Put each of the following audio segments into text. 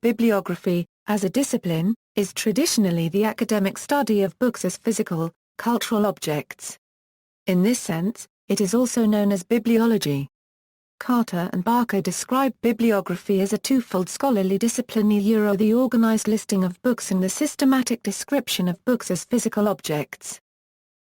Bibliography, as a discipline, is traditionally the academic study of books as physical, cultural objects. In this sense, it is also known as bibliology. Carter and Barker describe bibliography as a twofold scholarly discipline: the organized listing of books and the systematic description of books as physical objects.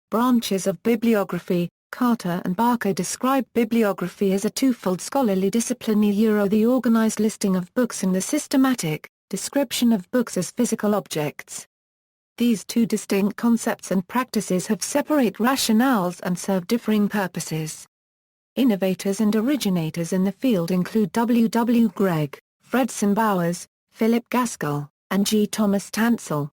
Branches of bibliography. Carter and Barker describe bibliography as a twofold scholarly discipline: the organized listing of books and the systematic description of books as physical objects. These two distinct concepts and practices have separate rationales and serve differing purposes. Innovators and originators in the field include W. W. Gregg, Fredson Bowers, Philip Gaskell, and G. Thomas Tansel.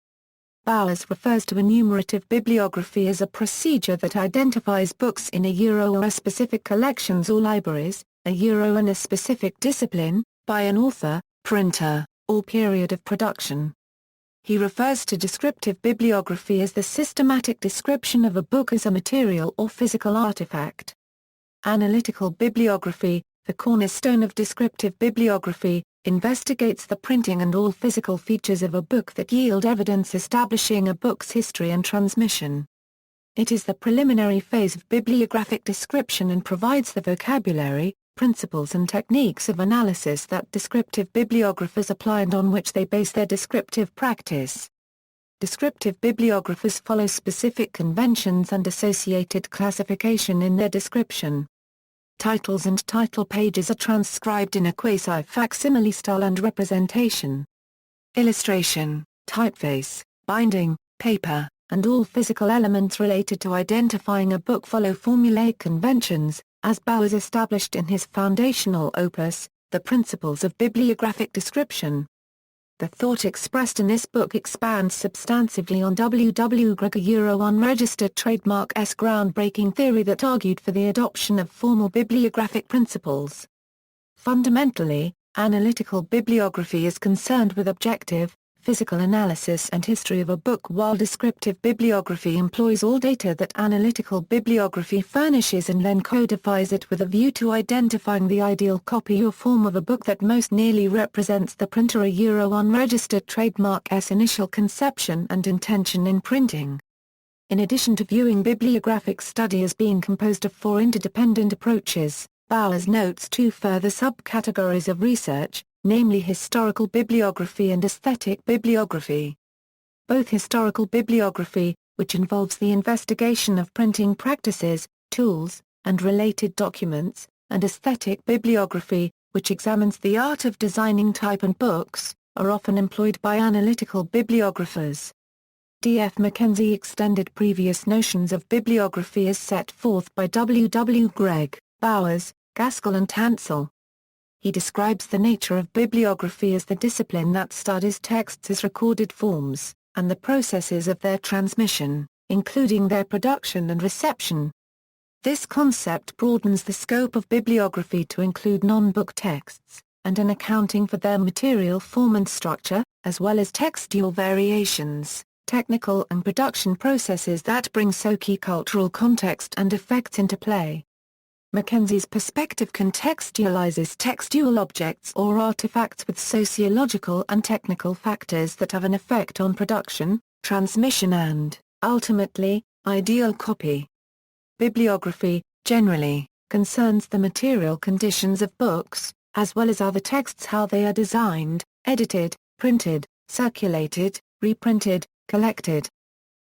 Bowers refers to enumerative bibliography as a procedure that identifies books in a or a specific collections or libraries, in a specific discipline, by an author, printer, or period of production. He refers to descriptive bibliography as the systematic description of a book as a material or physical artifact. Analytical bibliography, the cornerstone of descriptive bibliography, investigates the printing and all physical features of a book that yield evidence establishing a book's history and transmission. It is the preliminary phase of bibliographic description and provides the vocabulary, principles and techniques of analysis that descriptive bibliographers apply and on which they base their descriptive practice. Descriptive bibliographers follow specific conventions and associated classification in their description. Titles and title pages are transcribed in a quasi-facsimile style and representation. Illustration, typeface, binding, paper, and all physical elements related to identifying a book follow formulaic conventions, as Bowers established in his foundational opus, The Principles of Bibliographic Description. The thought expressed in this book expands substantively on W. W. Gregg's unregistered trademark's groundbreaking theory that argued for the adoption of formal bibliographic principles. Fundamentally, analytical bibliography is concerned with objective, physical analysis and history of a book, while descriptive bibliography employs all data that analytical bibliography furnishes and then codifies it with a view to identifying the ideal copy or form of a book that most nearly represents the printer unregistered trademark's initial conception and intention in printing. In addition to viewing bibliographic study as being composed of four interdependent approaches, Bowers notes two further subcategories of research, namely historical bibliography and aesthetic bibliography. Both historical bibliography, which involves the investigation of printing practices, tools, and related documents, and aesthetic bibliography, which examines the art of designing type and books, are often employed by analytical bibliographers. D. F. Mackenzie extended previous notions of bibliography as set forth by W. W. Gregg, Bowers, Gaskell and Tansel. He describes the nature of bibliography as the discipline that studies texts as recorded forms, and the processes of their transmission, including their production and reception. This concept broadens the scope of bibliography to include non-book texts, and an accounting for their material form and structure, as well as textual variations, technical and production processes that bring key cultural context and effects into play. Mackenzie's perspective contextualizes textual objects or artifacts with sociological and technical factors that have an effect on production, transmission and, ultimately, ideal copy. Bibliography, generally, concerns the material conditions of books, as well as other texts, how they are designed, edited, printed, circulated, reprinted, collected.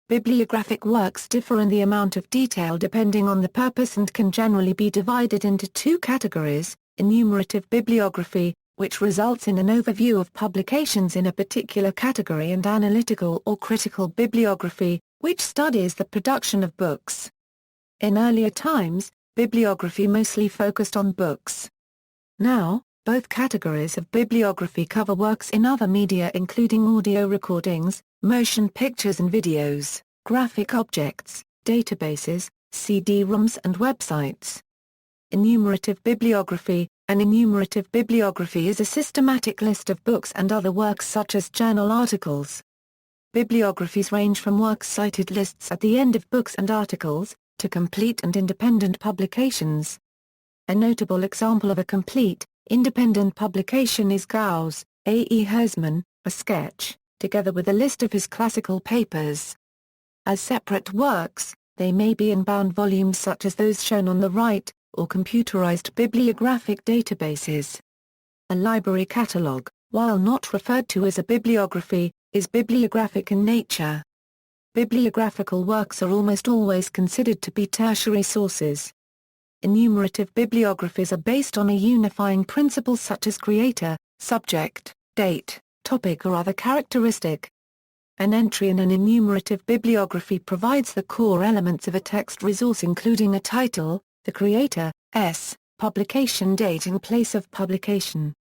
Bibliographic works differ in the amount of detail depending on the purpose and can generally be divided into two categories: enumerative bibliography, which results in an overview of publications in a particular category, and analytical or critical bibliography, which studies the production of books. In earlier times, bibliography mostly focused on books. Now, both categories of bibliography cover works in other media including audio recordings, motion pictures and videos, graphic objects, databases, CD-ROMs and websites. Enumerative bibliography. An enumerative bibliography is a systematic list of books and other works such as journal articles. Bibliographies range from works cited lists at the end of books and articles, to complete and independent publications. A notable example of a complete, independent publication is Gauss, A. E. Hersman, a sketch, together with a list of his classical papers. As separate works, they may be in bound volumes such as those shown on the right, or computerized bibliographic databases. A library catalogue, while not referred to as a bibliography, is bibliographic in nature. Bibliographical works are almost always considered to be tertiary sources. Enumerative bibliographies are based on a unifying principle such as creator, subject, date, topic or other characteristic. An entry in an enumerative bibliography provides the core elements of a text resource including a title, the creator, publication date and place of publication.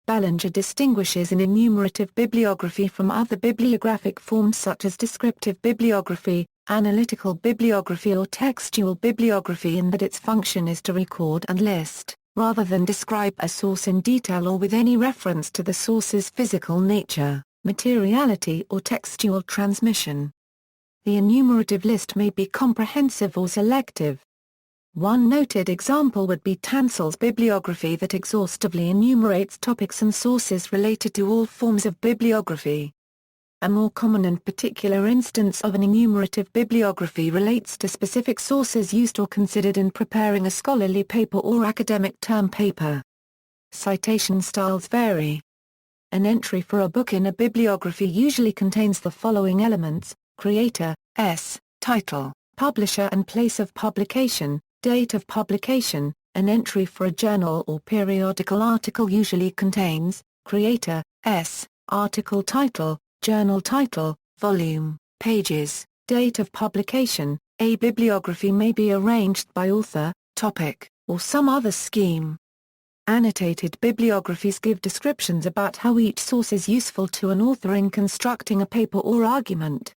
Bellinger distinguishes an enumerative bibliography from other bibliographic forms such as descriptive bibliography, analytical bibliography or textual bibliography in that its function is to record and list, rather than describe a source in detail or with any reference to the source's physical nature, materiality or textual transmission. The enumerative list may be comprehensive or selective. One noted example would be Tansel's bibliography that exhaustively enumerates topics and sources related to all forms of bibliography. A more common and particular instance of an enumerative bibliography relates to specific sources used or considered in preparing a scholarly paper or academic term paper. Citation styles vary. An entry for a book in a bibliography usually contains the following elements: creator, title, publisher and place of publication, date of publication. An entry for a journal or periodical article usually contains creator, article title, journal title, volume, pages, date of publication. A bibliography may be arranged by author, topic, or some other scheme. Annotated bibliographies give descriptions about how each source is useful to an author in constructing a paper or argument.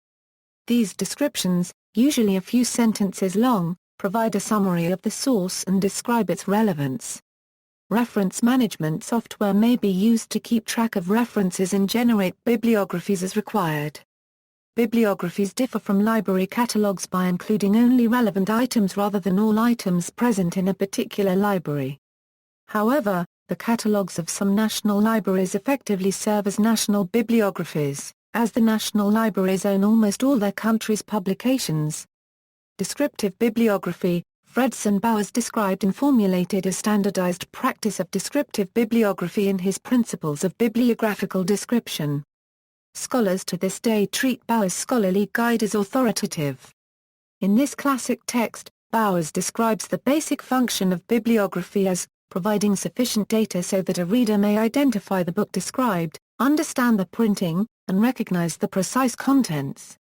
These descriptions, usually a few sentences long, provide a summary of the source and describe its relevance. Reference management software may be used to keep track of references and generate bibliographies as required. Bibliographies differ from library catalogues by including only relevant items rather than all items present in a particular library. However, the catalogues of some national libraries effectively serve as national bibliographies, as the national libraries own almost all their country's publications. Descriptive bibliography. Fredson Bowers described and formulated a standardized practice of descriptive bibliography in his Principles of Bibliographical Description. Scholars to this day treat Bowers' scholarly guide as authoritative. In this classic text, Bowers describes the basic function of bibliography as providing sufficient data so that a reader may identify the book described, understand the printing, and recognize the precise contents.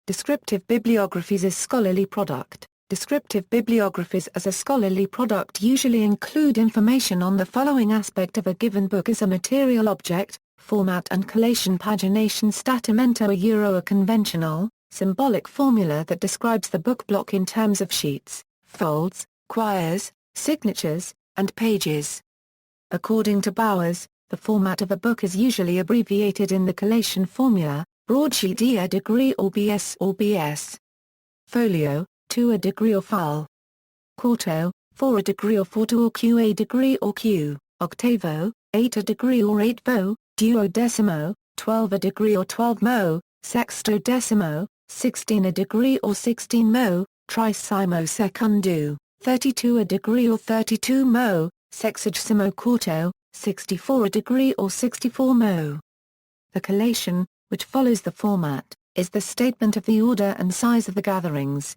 Descriptive bibliographies as scholarly product. Descriptive bibliographies as a scholarly product usually include information on the following aspect of a given book as a material object, format and collation: pagination, statimento, a conventional, symbolic formula that describes the book block in terms of sheets, folds, quires, signatures, and pages. According to Bowers, the format of a book is usually abbreviated in the collation formula: broadsheet E a degree or BS. Folio, 2 a degree or file. Quarto, 4 a degree or 4 or Q a degree or Q. Octavo, 8 a degree or 8vo. Duodecimo, 12 a degree or 12mo. Sextodecimo, 16 a degree or 16mo. Tricimo secundu, 32 a degree or 32mo. Sexagesimo quarto, 64 a degree or 64mo. The collation, which follows the format, is the statement of the order and size of the gatherings.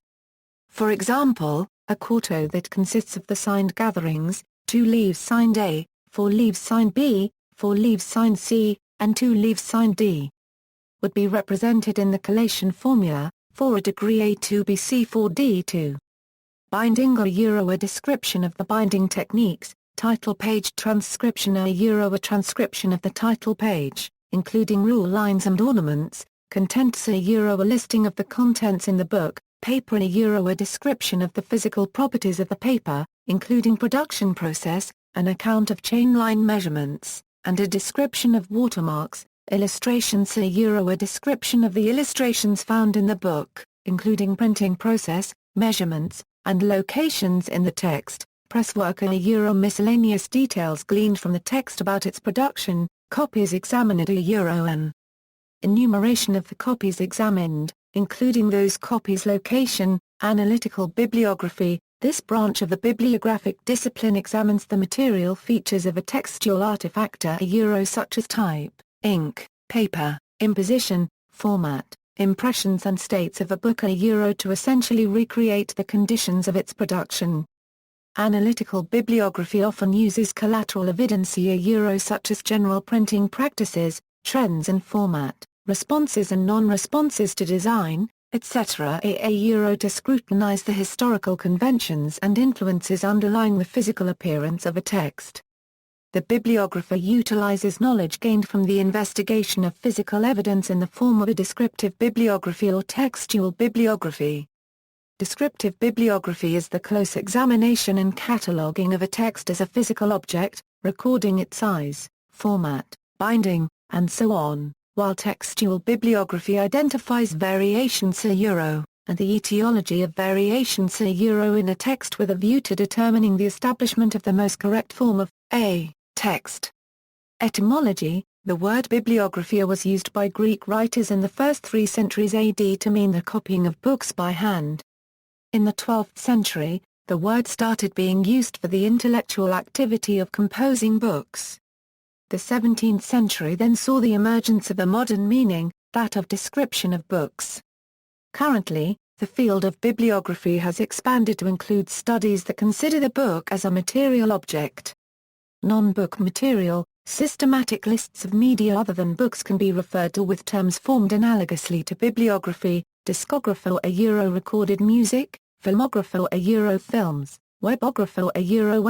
For example, a quarto that consists of the signed gatherings, 2 leaves signed A, 4 leaves signed B, 4 leaves signed C, and 2 leaves signed D, would be represented in the collation formula, 4 a degree A2 BC 4 D2. Binding a description of the binding techniques, title page transcription a transcription of the title page, including rule lines and ornaments, contents a listing of the contents in the book, paper a description of the physical properties of the paper, including production process, an account of chain line measurements, and a description of watermarks, illustrations a description of the illustrations found in the book, including printing process, measurements, and locations in the text, presswork a miscellaneous details gleaned from the text about its production, Copies examined an enumeration of the copies examined, including those copies' location. Analytical bibliography. This branch of the bibliographic discipline examines the material features of a textual artifact such as type, ink, paper, imposition, format, impressions and states of a book to essentially recreate the conditions of its production. Analytical bibliography often uses collateral evidence such as general printing practices, trends and format, responses and non-responses to design, etc. to scrutinize the historical conventions and influences underlying the physical appearance of a text. The bibliographer utilizes knowledge gained from the investigation of physical evidence in the form of a descriptive bibliography or textual bibliography. Descriptive bibliography is the close examination and cataloging of a text as a physical object, recording its size, format, binding, and so on, while textual bibliography identifies variations and the etiology of variations in a text with a view to determining the establishment of the most correct form of a text. Etymology. The word bibliographia was used by Greek writers in the first 3 centuries AD to mean the copying of books by hand. In the 12th century, the word started being used for the intellectual activity of composing books. The 17th century then saw the emergence of a modern meaning, that of description of books. Currently, the field of bibliography has expanded to include studies that consider the book as a material object. Non-book material, systematic lists of media other than books can be referred to with terms formed analogously to bibliography, discography recorded music, filmography films, webography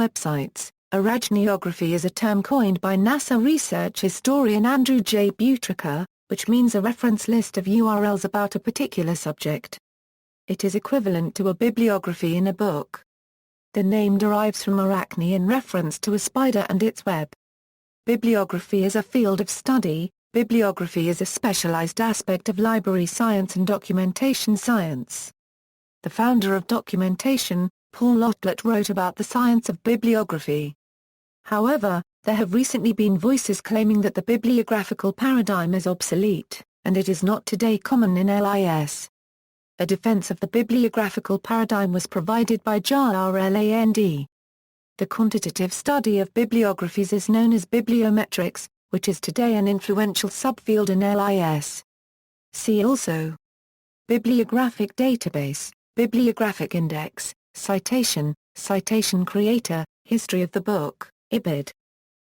websites. Aragineography is a term coined by NASA research historian Andrew J. Butrica, which means a reference list of URLs about a particular subject. It is equivalent to a bibliography in a book. The name derives from arachne in reference to a spider and its web. Bibliography is a field of study. Bibliography is a specialized aspect of library science and documentation science. The founder of documentation, Paul Otlet, wrote about the science of bibliography. However, there have recently been voices claiming that the bibliographical paradigm is obsolete, and it is not today common in LIS. A defense of the bibliographical paradigm was provided by JRLAND. The quantitative study of bibliographies is known as bibliometrics, which is today an influential subfield in LIS. See also: Bibliographic database, bibliographic index, citation, citation creator, history of the book, IBID.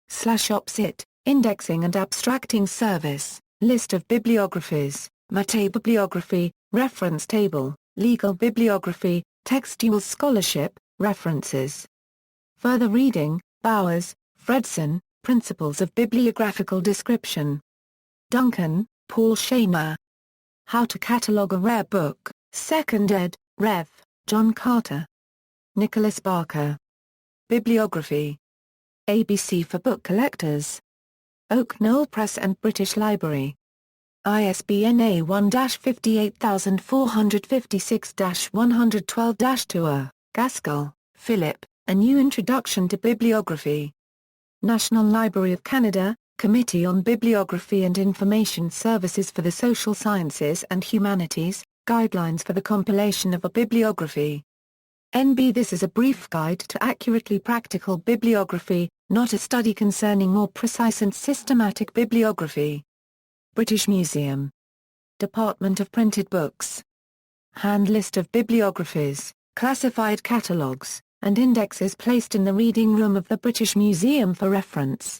/OPSIT, indexing and abstracting service, list of bibliographies, metabibliography, reference table, legal bibliography, textual scholarship, references. Further reading: Bowers, Fredson, Principles of Bibliographical Description. Duncan, Paul Shaner. How to Catalog a Rare Book, 2nd ed., Rev. John Carter. Nicholas Barker. Bibliography. ABC for Book Collectors. Oak Knoll Press and British Library. ISBN A1-58456-112-2. Gaskell, Philip, A New Introduction to Bibliography. National Library of Canada, Committee on Bibliography and Information Services for the Social Sciences and Humanities, Guidelines for the Compilation of a Bibliography. NB. This is a brief guide to accurately practical bibliography, not a study concerning more precise and systematic bibliography. British Museum. Department of Printed Books. Hand list of bibliographies, classified catalogues, and indexes placed in the reading room of the British Museum for reference.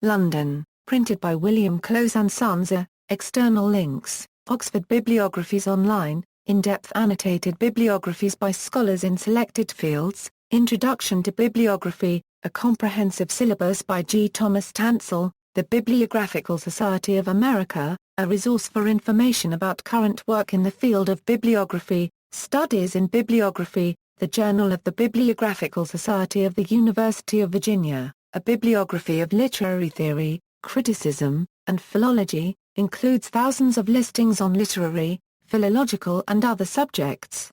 London, printed by William Close and Sons. External links: Oxford Bibliographies Online, in-depth annotated bibliographies by scholars in selected fields, Introduction to Bibliography, a comprehensive syllabus by G. Thomas Tansel, the Bibliographical Society of America, a resource for information about current work in the field of bibliography, Studies in Bibliography, the Journal of the Bibliographical Society of the University of Virginia, a bibliography of literary theory, criticism, and philology, includes thousands of listings on literary, philological and other subjects.